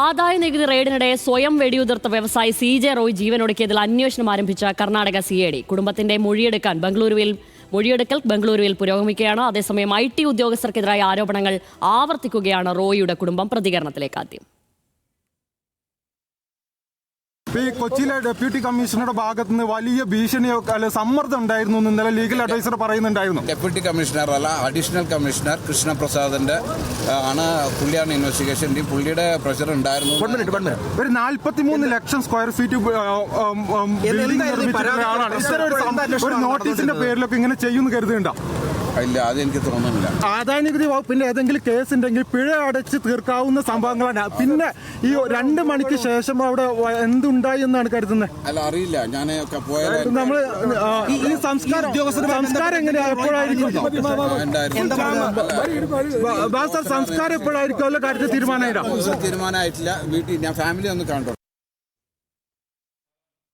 ആദായ നികുതി റെയ്ഡിനിടെ സ്വയം വെടിയുതിർത്ത വ്യവസായി CJ റോയ് ജീവനൊടുക്കിയതിൽ അന്വേഷണം ആരംഭിച്ച കർണാടക CID കുടുംബത്തിന്റെ മൊഴിയെടുക്കൽ ബംഗളൂരുവിൽ പുരോഗമിക്കുകയാണ്. അതേസമയം IT ഉദ്യോഗസ്ഥർക്കെതിരായ ആരോപണങ്ങൾ ആവർത്തിക്കുകയാണ് റോയിയുടെ കുടുംബം. പ്രതികരണത്തിലേക്ക് ആദ്യം. ഈ കൊച്ചിയിലെ ഡെപ്യൂട്ടി കമ്മീഷണറുടെ ഭാഗത്ത് നിന്ന് വലിയ ഭീഷണിയോ അല്ല സമ്മർദ്ദം ഉണ്ടായിരുന്നു എന്ന് ഇന്നലെ ലീഗൽ അഡ്വൈസർ പറയുന്നുണ്ടായിരുന്നു. ഡെപ്യൂട്ടി കമ്മീഷണർ അല്ല, അഡീഷണൽ കമ്മീഷണർ കൃഷ്ണപ്രസാദിന്റെ ആണ് പുള്ളിയാണ് ഇൻവെസ്റ്റിഗേഷൻ. പുള്ളിയുടെ പ്രഷർ ഉണ്ടായിരുന്നു. ഒരു 43 ലക്ഷം സ്ക്വയർ ഫീറ്റ് ബിൽഡിംഗ് നിർമ്മിച്ചിട്ടുള്ള ഒരാളാണ്. ഇത്തരം ഒരു നോട്ടീസിന്റെ പേരിലൊക്കെ ഇങ്ങനെ ചെയ്യുമെന്ന് കരുതുന്നുണ്ടോ? ഇല്ല, അതെനിക്ക് തോന്നുന്നില്ല. ആദായ നികുതി വകുപ്പിന്റെ ഏതെങ്കിലും കേസ് ഉണ്ടെങ്കിൽ പിഴ അടച്ച് തീർക്കാവുന്ന സംഭവങ്ങളാണ്. പിന്നെ ഈ 2 മണിക്ക് ശേഷം അവിടെ എന്തുണ്ടായി എന്നാണ് കരുതുന്നത്? അല്ല, അറിയില്ല. ഞാൻ നമ്മൾ ഈ സംസ്കാരം എങ്ങനെയാ എപ്പോഴായിരിക്കും സംസ്കാരം എപ്പോഴായിരിക്കും ഉള്ള കാര്യത്തിൽ തീരുമാനമായിട്ടില്ല. വീട്ടിൽ ഞാൻ ഫാമിലി ഒന്ന് കണ്ടു.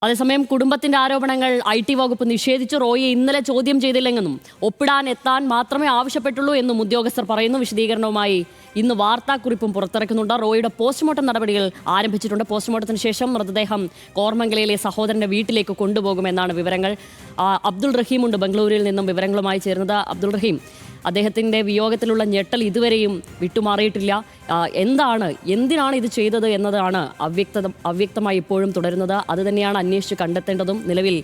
അതേസമയം കുടുംബത്തിന്റെ ആരോപണങ്ങൾ IT വകുപ്പ് നിഷേധിച്ചു. റോയിയെ ഇന്നലെ ചോദ്യം ചെയ്തില്ലെന്നും ഒപ്പിടാൻ എത്താൻ മാത്രമേ ആവശ്യപ്പെട്ടുള്ളൂ എന്നും ഉദ്യോഗസ്ഥർ പറയുന്നു. വിശദീകരണവുമായി ഇന്ന് വാർത്താക്കുറിപ്പും പുറത്തിറക്കുന്നുണ്ട്. റോയിയുടെ പോസ്റ്റ്മോർട്ടം നടപടികൾ ആരംഭിച്ചിട്ടുണ്ട്. പോസ്റ്റ്മോർട്ടത്തിന് ശേഷം മൃതദേഹം കോർമംഗലയിലെ സഹോദരന്റെ വീട്ടിലേക്ക് കൊണ്ടുപോകുമെന്നാണ് വിവരങ്ങൾ. അബ്ദുൾ റഹീം ഉണ്ട് ബംഗളൂരുവിൽ നിന്നും വിവരങ്ങളുമായി ചേരുന്നത്. അബ്ദുൾ റഹീം, അദ്ദേഹത്തിൻ്റെ വിയോഗത്തിലുള്ള ഞെട്ടൽ ഇതുവരെയും വിട്ടുമാറിയിട്ടില്ല. എന്തിനാണ് ഇത് ചെയ്തത് എന്നതാണ് അവ്യക്തമായി ഇപ്പോഴും തുടരുന്നത്. അത് തന്നെയാണ് അന്വേഷിച്ച് കണ്ടെത്തേണ്ടതും. നിലവിൽ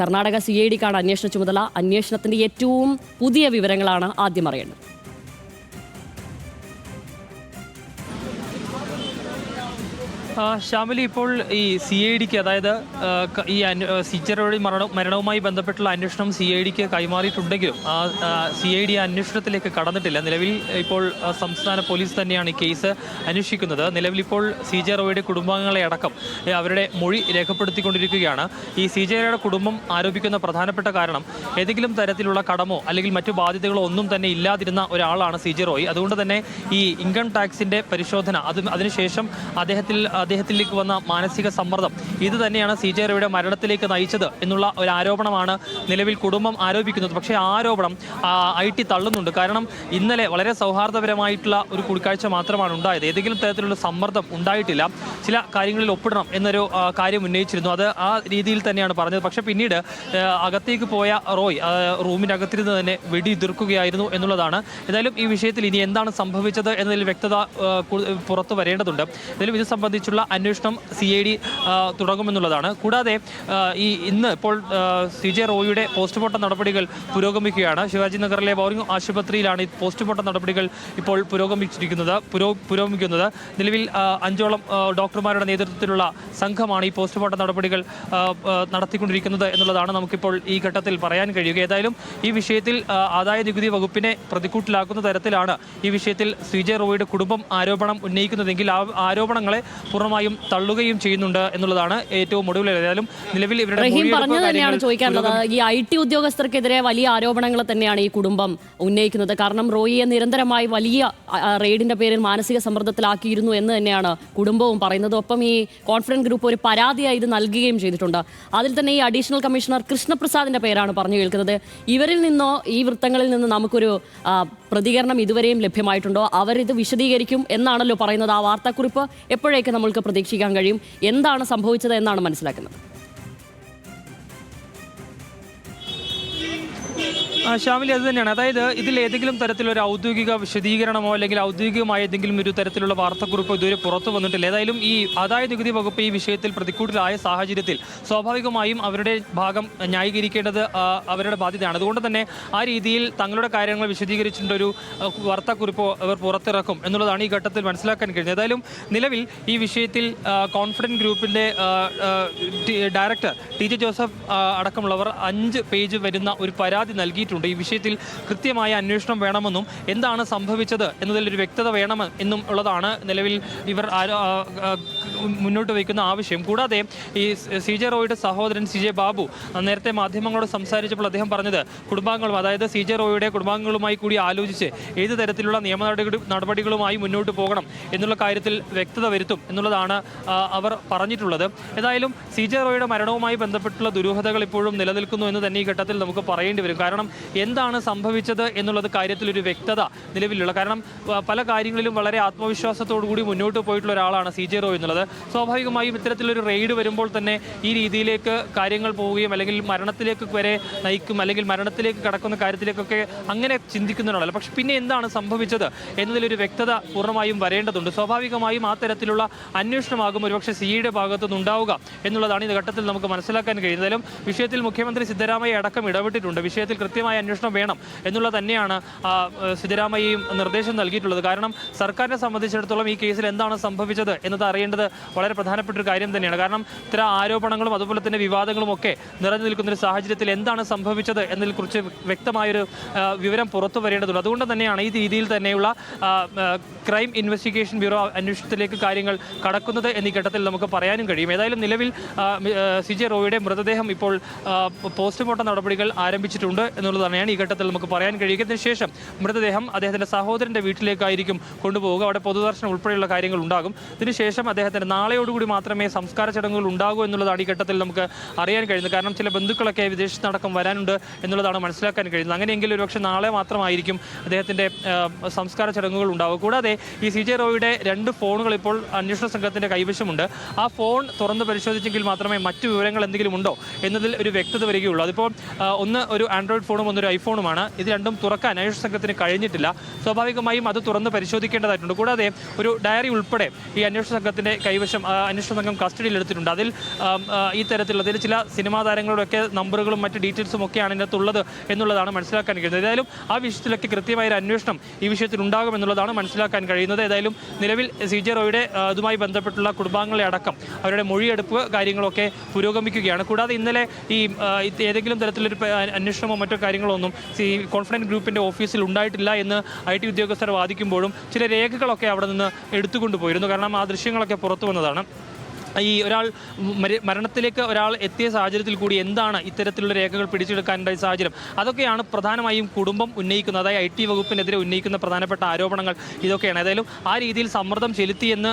കർണാടക CIDക്കാണ് അന്വേഷണ ചുമതല. അന്വേഷണത്തിൻ്റെ ഏറ്റവും പുതിയ വിവരങ്ങളാണ് ആദ്യം അറിയേണ്ടത്. ശ്യാമിലി, ഇപ്പോൾ ഈ CIDക്ക്, അതായത് ഈ CJ മരണവുമായി ബന്ധപ്പെട്ടുള്ള അന്വേഷണം CIDക്ക് കൈമാറിയിട്ടുണ്ടെങ്കിലും CID അന്വേഷണത്തിലേക്ക് കടന്നിട്ടില്ല. നിലവിൽ ഇപ്പോൾ സംസ്ഥാന പോലീസ് തന്നെയാണ് ഈ കേസ് അന്വേഷിക്കുന്നത്. നിലവിൽ ഇപ്പോൾ CJ റോയിയുടെ കുടുംബാംഗങ്ങളെ അടക്കം അവരുടെ മൊഴി രേഖപ്പെടുത്തിക്കൊണ്ടിരിക്കുകയാണ്. ഈ CJ റോയിയുടെ കുടുംബം ആരോപിക്കുന്ന പ്രധാനപ്പെട്ട കാരണം ഏതെങ്കിലും തരത്തിലുള്ള കടമോ അല്ലെങ്കിൽ മറ്റു ബാധ്യതകളോ ഒന്നും തന്നെ ഇല്ലാതിരുന്ന ഒരാളാണ് CJ റോയ്. അതുകൊണ്ട് തന്നെ ഈ ഇൻകം ടാക്സിന്റെ പരിശോധന അതിനുശേഷം അദ്ദേഹത്തിലേക്ക് വന്ന മാനസിക സമ്മർദ്ദം ഇത് തന്നെയാണ് CJ റോയിയുടെ മരണത്തിലേക്ക് നയിച്ചത് എന്നുള്ള ഒരു ആരോപണമാണ് നിലവിൽ കുടുംബം ആരോപിക്കുന്നത്. പക്ഷേ ആ ആരോപണം IT തള്ളുന്നുണ്ട്. കാരണം ഇന്നലെ വളരെ സൗഹാർദ്ദപരമായിട്ടുള്ള ഒരു കൂടിക്കാഴ്ച മാത്രമാണ് ഉണ്ടായത്. ഏതെങ്കിലും തരത്തിലുള്ള സമ്മർദ്ദം ഉണ്ടായിട്ടില്ല. ചില കാര്യങ്ങളിൽ ഒപ്പിടണം എന്നൊരു കാര്യം ഉന്നയിച്ചിരുന്നു. അത് ആ രീതിയിൽ തന്നെയാണ് പറഞ്ഞത്. പക്ഷേ പിന്നീട് അകത്തേക്ക് പോയ റോയ് റൂമിനകത്തിരുന്ന് തന്നെ വെടിയുതിർക്കുകയായിരുന്നു എന്നുള്ളതാണ്. ഏതായാലും ഈ വിഷയത്തിൽ ഇനി എന്താണ് സംഭവിച്ചത് എന്നതിൽ വ്യക്തത പുറത്തു വരേണ്ടതുണ്ട്. ഏതായാലും ഇത് സംബന്ധിച്ചുള്ള അന്വേഷണം CID തുടങ്ങുമെന്നുള്ളതാണ്. കൂടാതെ ഇന്ന് ഇപ്പോൾ CJ റോയിയുടെ പോസ്റ്റ്മോർട്ടം നടപടികൾ പുരോഗമിക്കുകയാണ്. ശിവാജി നഗറിലെ ബോറിംഗ് ആശുപത്രിയിലാണ് ഈ പോസ്റ്റ്മോർട്ടം നടപടികൾ ഇപ്പോൾ പുരോഗമിക്കുന്നത്. നിലവിൽ 5ഓളം ഡോക്ടർമാരുടെ നേതൃത്വത്തിലുള്ള സംഘമാണ് ഈ പോസ്റ്റ്മോർട്ടം നടപടികൾ നടത്തിക്കൊണ്ടിരിക്കുന്നത് എന്നുള്ളതാണ് നമുക്കിപ്പോൾ ഈ ഘട്ടത്തിൽ പറയാൻ കഴിയുക. ഏതായാലും ഈ വിഷയത്തിൽ ആദായ നികുതി വകുപ്പിനെ പ്രതിക്കൂട്ടിലാക്കുന്ന തരത്തിലാണ് ഈ വിഷയത്തിൽ CJ റോയിയുടെ കുടുംബം ആരോപണം ഉന്നയിക്കുന്നതെങ്കിൽ ആ ആരോപണങ്ങളെ പൂർണ്ണമായും തള്ളുകയും ചെയ്യുന്നുണ്ട് എന്നുള്ളതാണ് ഏറ്റവും ഒടുവിൽ. ഏതായാലും നിലവിൽ ഇവരുടെ പറഞ്ഞത് തന്നെയാണ് ചോദിക്കാനുള്ളത്. ഈ IT ഉദ്യോഗസ്ഥർക്കെതിരെ വലിയ ആരോപണങ്ങൾ തന്നെയാണ് ഈ കുടുംബം ഉന്നയിക്കുന്നത്. കാരണം റോയിയെ നിരന്തരമായി വലിയ റെയ്ഡിന്റെ പേരിൽ മാനസിക സമ്മർദ്ദത്തിലാക്കിയിരുന്നു എന്ന് തന്നെയാണ് കുടുംബവും പറയുന്നത്. ഒപ്പം ഈ കോൺഫിഡൻസ് ഗ്രൂപ്പ് ഒരു പരാതിയായി ഇത് നൽകുകയും ചെയ്തിട്ടുണ്ട്. അതിൽ തന്നെ ഈ അഡീഷണൽ കമ്മീഷണർ കൃഷ്ണപ്രസാദിന്റെ പേരാണ് പറഞ്ഞു കേൾക്കുന്നത്. ഇവരിൽ നിന്നോ ഈ വൃത്തങ്ങളിൽ നിന്ന് നമുക്കൊരു പ്രതികരണം ഇതുവരെയും ലഭ്യമായിട്ടുണ്ടോ? അവരിത് വിശദീകരിക്കും എന്നാണല്ലോ പറയുന്നത്. ആ വാർത്താക്കുറിപ്പ് എപ്പോഴേക്ക് നമ്മൾക്ക് പ്രതീക്ഷിക്കാൻ കഴിയും? എന്താണ് സംഭവിച്ചത് എന്നാണ് മനസ്സിലാക്കുന്നത്? ശ്യാമിലി, അത് തന്നെയാണ്. അതായത് ഇതിൽ ഏതെങ്കിലും തരത്തിലൊരു ഔദ്യോഗിക വിശദീകരണമോ അല്ലെങ്കിൽ ഔദ്യോഗികമായ ഏതെങ്കിലും ഒരു തരത്തിലുള്ള വാർത്താക്കുറിപ്പോ ഇതുവരെ പുറത്തു വന്നിട്ടില്ല. ഏതായാലും ഈ ആദായ നികുതി വകുപ്പ് ഈ വിഷയത്തിൽ പ്രതിക്കൂട്ടിലായ സാഹചര്യത്തിൽ സ്വാഭാവികമായും അവരുടെ ഭാഗം ന്യായീകരിക്കേണ്ടത് അവരുടെ ബാധ്യതയാണ്. അതുകൊണ്ട് തന്നെ ആ രീതിയിൽ തങ്ങളുടെ കാര്യങ്ങൾ വിശദീകരിച്ചിട്ടൊരു വാർത്താക്കുറിപ്പോ അവർ പുറത്തിറക്കും എന്നുള്ളതാണ് ഈ ഘട്ടത്തിൽ മനസ്സിലാക്കാൻ കഴിഞ്ഞത്. ഏതായാലും നിലവിൽ ഈ വിഷയത്തിൽ കോൺഫിഡൻസ് ഗ്രൂപ്പിൻ്റെ ഡയറക്ടർ TJ ജോസഫ് അടക്കമുള്ളവർ 5 പേജ് വരുന്ന ഒരു പരാതി നൽകിയിട്ടുണ്ട്. ഈ വിഷയത്തിൽ കൃത്യമായ അന്വേഷണം വേണമെന്നും എന്താണ് സംഭവിച്ചത് എന്നതിലൊരു വ്യക്തത വേണമെന്നും ഉള്ളതാണ് നിലവിൽ ഇവർ മുന്നോട്ട് വയ്ക്കുന്ന ആവശ്യം. കൂടാതെ ഈ CJ റോയിയുടെ സഹോദരൻ CJ ബാബു നേരത്തെ മാധ്യമങ്ങളോട് സംസാരിച്ചപ്പോൾ അദ്ദേഹം പറഞ്ഞത് കുടുംബാംഗങ്ങളും, അതായത് CJ റോയിയുടെ കുടുംബാംഗങ്ങളുമായി കൂടി ആലോചിച്ച് ഏത് തരത്തിലുള്ള നിയമ നടപടികളുമായി മുന്നോട്ട് പോകണം എന്നുള്ള കാര്യത്തിൽ വ്യക്തത വരുത്തും എന്നുള്ളതാണ് അവർ പറഞ്ഞിട്ടുള്ളത്. ഏതായാലും CJ റോയിയുടെ മരണവുമായി ബന്ധപ്പെട്ടുള്ള ദുരൂഹതകൾ ഇപ്പോഴും നിലനിൽക്കുന്നു എന്ന് തന്നെ ഈ ഘട്ടത്തിൽ നമുക്ക് പറയേണ്ടി വരും. കാരണം എന്താണ് സംഭവിച്ചത് എന്നുള്ളത് കാര്യത്തിൽ ഒരു വ്യക്തത നിലവിലുള്ള. കാരണം പല കാര്യങ്ങളിലും വളരെ ആത്മവിശ്വാസത്തോടു കൂടി മുന്നോട്ട് പോയിട്ടുള്ള ഒരാളാണ് CJ റോയ് എന്നുള്ളത്. സ്വാഭാവികമായും ഇത്തരത്തിലൊരു റെയ്ഡ് വരുമ്പോൾ തന്നെ ഈ രീതിയിലേക്ക് കാര്യങ്ങൾ പോവുകയും അല്ലെങ്കിൽ മരണത്തിലേക്ക് വരെ നയിക്കും, അല്ലെങ്കിൽ മരണത്തിലേക്ക് കടക്കുന്ന കാര്യത്തിലേക്കൊക്കെ അങ്ങനെ ചിന്തിക്കുന്ന ഒരാളല്ല. പക്ഷെ പിന്നെ എന്താണ് സംഭവിച്ചത് എന്നതിലൊരു വ്യക്തത പൂർണ്ണമായും വരേണ്ടതുണ്ട്. സ്വാഭാവികമായും ആ തരത്തിലുള്ള അന്വേഷണമാകും ഒരുപക്ഷെ CIDയുടെ ഭാഗത്തുനിന്ന് ഉണ്ടാവുക എന്നുള്ളതാണ് ഈ ഘട്ടത്തിൽ നമുക്ക് മനസ്സിലാക്കാൻ കഴിയുന്നത്. എന്തായാലും വിഷയത്തിൽ മുഖ്യമന്ത്രി സിദ്ധരാമയ്യ അടക്കം ഇടപെട്ടിട്ടുണ്ട്. വിഷയത്തിൽ കൃത്യമായ അന്വേഷണം വേണം എന്നുള്ളത് തന്നെയാണ് സിദ്ധരാമയ്യയും നിർദ്ദേശം നൽകിയിട്ടുള്ളത്. കാരണം സർക്കാരിനെ സംബന്ധിച്ചിടത്തോളം ഈ കേസിൽ എന്താണ് സംഭവിച്ചത് എന്നത് അറിയേണ്ടത് വളരെ പ്രധാനപ്പെട്ട ഒരു കാര്യം തന്നെയാണ്. കാരണം ഇത്തരം ആരോപണങ്ങളും അതുപോലെ തന്നെ വിവാദങ്ങളും ഒക്കെ നിറഞ്ഞു നിൽക്കുന്ന ഒരു സാഹചര്യത്തിൽ എന്താണ് സംഭവിച്ചത് എന്നതിനെക്കുറിച്ച് വ്യക്തമായൊരു വിവരം പുറത്തു വരേണ്ടതുണ്ട്. അതുകൊണ്ട് തന്നെയാണ് ഈ രീതിയിൽ തന്നെയുള്ള ക്രൈം ഇൻവെസ്റ്റിഗേഷൻ ബ്യൂറോ അന്വേഷണത്തിലേക്ക് കാര്യങ്ങൾ കടക്കുന്നത് എന്നീ ഘട്ടത്തിൽ നമുക്ക് പറയാനും കഴിയും. ഏതായാലും നിലവിൽ CJ റോയിയുടെ മൃതദേഹം ഇപ്പോൾ പോസ്റ്റ്മോർട്ടം നടപടികൾ ആരംഭിച്ചിട്ടുണ്ട് എന്നുള്ളത് തന്നെയാണ് ഈ ഘട്ടത്തിൽ നമുക്ക് പറയാൻ കഴിയുക. ഇതിനുശേഷം മൃതദേഹം അദ്ദേഹത്തിൻ്റെ സഹോദരൻ്റെ വീട്ടിലേക്കായിരിക്കും കൊണ്ടുപോവുക. അവിടെ പൊതുദർശനം ഉൾപ്പെടെയുള്ള കാര്യങ്ങൾ ഉണ്ടാകും. ഇതിനുശേഷം അദ്ദേഹത്തിൻ്റെ നാളെയോടുകൂടി മാത്രമേ സംസ്കാര ചടങ്ങുകൾ ഉണ്ടാകൂ എന്നുള്ളതാണ് ഈ ഘട്ടത്തിൽ നമുക്ക് അറിയാൻ കഴിയുന്നത്. കാരണം ചില ബന്ധുക്കളൊക്കെ വിദേശത്തടക്കം വരാനുണ്ട് എന്നുള്ളതാണ് മനസ്സിലാക്കാൻ കഴിയുന്നത്. അങ്ങനെയെങ്കിൽ ഒരുപക്ഷെ നാളെ മാത്രമായിരിക്കും അദ്ദേഹത്തിൻ്റെ സംസ്കാര ചടങ്ങുകൾ ഉണ്ടാവുക. കൂടാതെ ഈ CJ റോയിയുടെ 2 ഫോണുകൾ ഇപ്പോൾ അന്വേഷണ സംഘത്തിൻ്റെ കൈവശമുണ്ട്. ആ ഫോൺ തുറന്ന് പരിശോധിച്ചെങ്കിൽ മാത്രമേ മറ്റു വിവരങ്ങൾ എന്തെങ്കിലും ഉണ്ടോ എന്നതിൽ ഒരു വ്യക്തത വരികയുള്ളൂ. അതിപ്പോൾ ഒന്ന് ഒരു ആൻഡ്രോയിഡ് ഫോണും ഒന്നൊരു ഐഫോണുമാണ്. ഇത് രണ്ടും തുറക്കാൻ അന്വേഷണ സംഘത്തിന് കഴിഞ്ഞിട്ടില്ല. സ്വാഭാവികമായും അത് തുറന്ന് പരിശോധിക്കേണ്ടതായിട്ടുണ്ട്. കൂടാതെ ഒരു ഡയറി ഉൾപ്പെടെ ഈ അന്വേഷണ സംഘത്തിൻ്റെ കൈവശം അന്വേഷണ സംഘം കസ്റ്റഡിയിലെടുത്തിട്ടുണ്ട്. അതിൽ ഈ തരത്തിലുള്ള അതിൽ ചില സിനിമാ താരങ്ങളുടെയൊക്കെ നമ്പറുകളും മറ്റ് ഡീറ്റെയിൽസും ഒക്കെയാണ് ഇതിനകത്തുള്ളത് എന്നുള്ളതാണ് മനസ്സിലാക്കാൻ കഴിയുന്നത്. ഏതായാലും ആ വിഷയത്തിലൊക്കെ കൃത്യമായൊരു അന്വേഷണം ഈ വിഷയത്തിൽ ഉണ്ടാകും എന്നുള്ളതാണ് മനസ്സിലാക്കാൻ കഴിയുന്നത്. ഏതായാലും നിലവിൽ CJ റോയിയുടെ ഇതുമായി ബന്ധപ്പെട്ടുള്ള കുടുംബാംഗങ്ങളെ അടക്കം അവരുടെ മൊഴിയെടുപ്പ് കാര്യങ്ങളൊക്കെ പുരോഗമിക്കുകയാണ്. കൂടാതെ ഇന്നലെ ഈ ഏതെങ്കിലും തരത്തിലൊരു അന്വേഷണമോ മറ്റോ കാര്യങ്ങളോ ഒന്നും കോൺഫിഡൻസ് ഗ്രൂപ്പിൻ്റെ ഓഫീസിൽ ഉണ്ടായിട്ടില്ല എന്ന് IT ഉദ്യോഗസ്ഥർ വാദിക്കുമ്പോഴും ചില രേഖകളൊക്കെ അവിടെ നിന്ന് എടുത്തുകൊണ്ടുപോയിരുന്നു. കാരണം ആ ദൃശ്യങ്ങളൊക്കെ പുറത്തു വന്നതാണ്. ഈ ഒരാൾ മരണത്തിലേക്ക് ഒരാൾ എത്തിയ സാഹചര്യത്തിൽ കൂടി എന്താണ് ഇത്തരത്തിലുള്ള രേഖകൾ പിടിച്ചെടുക്കാനുണ്ടായ സാഹചര്യം, അതൊക്കെയാണ് പ്രധാനമായും കുടുംബം ഉന്നയിക്കുന്നത്. അതായത് IT വകുപ്പിനെതിരെ ഉന്നയിക്കുന്ന പ്രധാനപ്പെട്ട ആരോപണങ്ങൾ ഇതൊക്കെയാണ്. ഏതായാലും ആ രീതിയിൽ സമ്മർദ്ദം ചെലുത്തിയെന്ന്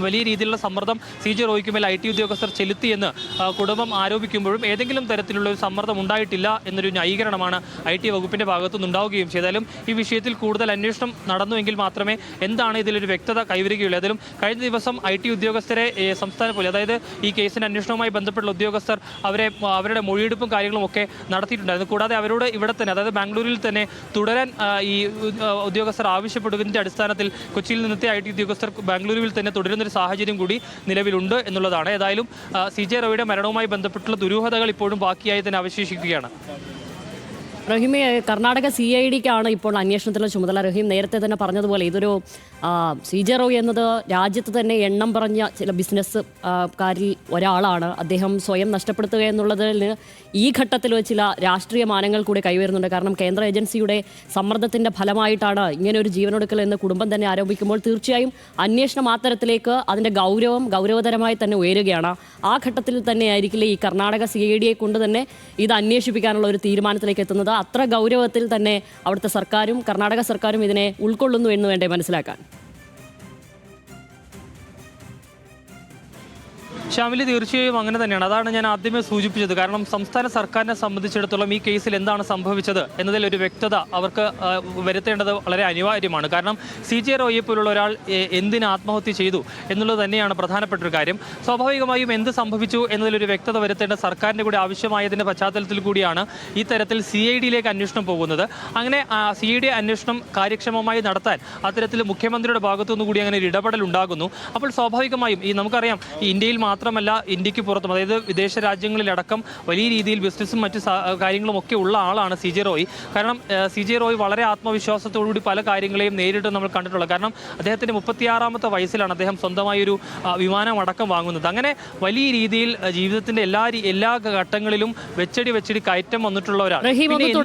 വലിയ രീതിയിലുള്ള സമ്മർദ്ദം CJ റോയ്ക്കുമേൽ IT ഉദ്യോഗസ്ഥർ ചെലുത്തിയെന്ന് കുടുംബം ആരോപിക്കുമ്പോഴും ഏതെങ്കിലും തരത്തിലുള്ള ഒരു സമ്മർദ്ദം ഉണ്ടായിട്ടില്ല എന്നൊരു ന്യായീകരണമാണ് IT വകുപ്പിൻ്റെ ഭാഗത്തുനിന്ന് ഉണ്ടാവുകയും ചെയ്താലും ഈ വിഷയത്തിൽ കൂടുതൽ അന്വേഷണം നടന്നുവെങ്കിൽ മാത്രമേ എന്താണ് ഇതിലൊരു വ്യക്തത കൈവരികയുള്ളൂ. ഏതായാലും കഴിഞ്ഞ ദിവസം IT ഉദ്യോഗസ്ഥരെ സംസ്ഥാന പോലീസ്, അതായത് ഈ കേസിൻ്റെ അന്വേഷണവുമായി ബന്ധപ്പെട്ടുള്ള ഉദ്യോഗസ്ഥർ അവരുടെ മൊഴിയെടുപ്പും കാര്യങ്ങളും ഒക്കെ നടത്തിയിട്ടുണ്ടായിരുന്നു. കൂടാതെ അവരോട് ഇവിടെ തന്നെ, അതായത് ബാംഗ്ലൂരിൽ തന്നെ തുടരാൻ ഈ ഉദ്യോഗസ്ഥർ ആവശ്യപ്പെടുന്നതിൻ്റെ അടിസ്ഥാനത്തിൽ കൊച്ചിയിൽ നിന്നത്തെ IT ഉദ്യോഗസ്ഥർ ബാംഗ്ലൂരിൽ തന്നെ തുടരുന്നൊരു സാഹചര്യം കൂടി നിലവിലുണ്ട് എന്നുള്ളതാണ്. ഏതായാലും CJ റോയിയുടെ മരണവുമായി ബന്ധപ്പെട്ടുള്ള ദുരൂഹതകൾ ഇപ്പോഴും ബാക്കിയായി തന്നെ അവശേഷിക്കുകയാണ്. റഹീമെ, കർണാടക CIDക്കാണ് ഇപ്പോൾ അന്വേഷണത്തിലുള്ള ചുമതല. റഹീം നേരത്തെ തന്നെ പറഞ്ഞതുപോലെ ഇതൊരു CJ റോയ് എന്നത് രാജ്യത്ത് തന്നെ എണ്ണം പറഞ്ഞ ചില ബിസിനസ് കാരിൽ ഒരാളാണ്. അദ്ദേഹം സ്വയം നഷ്ടപ്പെടുത്തുക എന്നുള്ളതിൽ ഈ ഘട്ടത്തിൽ ചില രാഷ്ട്രീയ മാനങ്ങൾ കൂടി കൈവരുന്നുണ്ട്. കാരണം കേന്ദ്ര ഏജൻസിയുടെ സമ്മർദ്ദത്തിൻ്റെ ഫലമായിട്ടാണ് ഇങ്ങനെ ഒരു ജീവനൊടുക്കൽ എന്ന് കുടുംബം തന്നെ ആരോപിക്കുമ്പോൾ തീർച്ചയായും അന്വേഷണം ആ തരത്തിലേക്ക് അതിൻ്റെ ഗൗരവതരമായി തന്നെ ഉയരുകയാണ്. ആ ഘട്ടത്തിൽ തന്നെയായിരിക്കില്ലേ ഈ കർണാടക CIDയെ കൊണ്ട് തന്നെ ഇത് അന്വേഷിപ്പിക്കാനുള്ള ഒരു തീരുമാനത്തിലേക്ക് എത്തുന്നത്. അത്ര ഗൗരവത്തിൽ തന്നെ അവിടുത്തെ സർക്കാരും കർണാടക സർക്കാരും ഇതിനെ ഉൾക്കൊള്ളുന്നു എന്ന് വേണ്ടേ മനസ്സിലാക്കാൻ? ഷാമിലി, തീർച്ചയായും അങ്ങനെ തന്നെയാണ്. അതാണ് ഞാൻ ആദ്യമേ സൂചിപ്പിച്ചത്. കാരണം സംസ്ഥാന സർക്കാരിനെ സംബന്ധിച്ചിടത്തോളം ഈ കേസിൽ എന്താണ് സംഭവിച്ചത് എന്നതിൽ ഒരു വ്യക്തത അവർക്ക് വരുത്തേണ്ടത് വളരെ അനിവാര്യമാണ്. കാരണം CJ റോയിയെ പോലുള്ള ഒരാൾ എന്തിന് ആത്മഹത്യ ചെയ്തു എന്നുള്ളത് തന്നെയാണ് പ്രധാനപ്പെട്ട ഒരു കാര്യം. സ്വാഭാവികമായും എന്ത് സംഭവിച്ചു എന്നതിലൊരു വ്യക്തത വരുത്തേണ്ട സർക്കാരിൻ്റെ കൂടി ആവശ്യമായതിൻ്റെ പശ്ചാത്തലത്തിൽ കൂടിയാണ് ഈ തരത്തിൽ CIDയിലേക്ക് അന്വേഷണം പോകുന്നത്. അങ്ങനെ CID അന്വേഷണം കാര്യക്ഷമമായി നടത്താൻ അത്തരത്തിൽ മുഖ്യമന്ത്രിയുടെ ഭാഗത്തുനിന്ന് കൂടി അങ്ങനെ ഒരു ഇടപെടൽ ഉണ്ടാകുന്നു. അപ്പോൾ സ്വാഭാവികമായും നമുക്കറിയാം ഇന്ത്യയിൽ മാത്രമല്ല ഇന്ത്യക്ക് പുറത്തും, അതായത് വിദേശ രാജ്യങ്ങളിലടക്കം വലിയ രീതിയിൽ ബിസിനസ്സും മറ്റു കാര്യങ്ങളും ഒക്കെ ഉള്ള ആളാണ് CJ റോയ്. കാരണം CJ റോയ് വളരെ ആത്മവിശ്വാസത്തോടുകൂടി പല കാര്യങ്ങളെയും നേരിട്ട് നമ്മൾ കണ്ടിട്ടുള്ളത്. കാരണം അദ്ദേഹത്തിൻ്റെ 36ാമത്തെ വയസ്സിലാണ് അദ്ദേഹം സ്വന്തമായൊരു വിമാനം അടക്കം വാങ്ങുന്നത്. അങ്ങനെ വലിയ രീതിയിൽ ജീവിതത്തിൻ്റെ എല്ലാ ഘട്ടങ്ങളിലും വെച്ചടി കയറ്റം വന്നിട്ടുള്ള ഒരാൾ.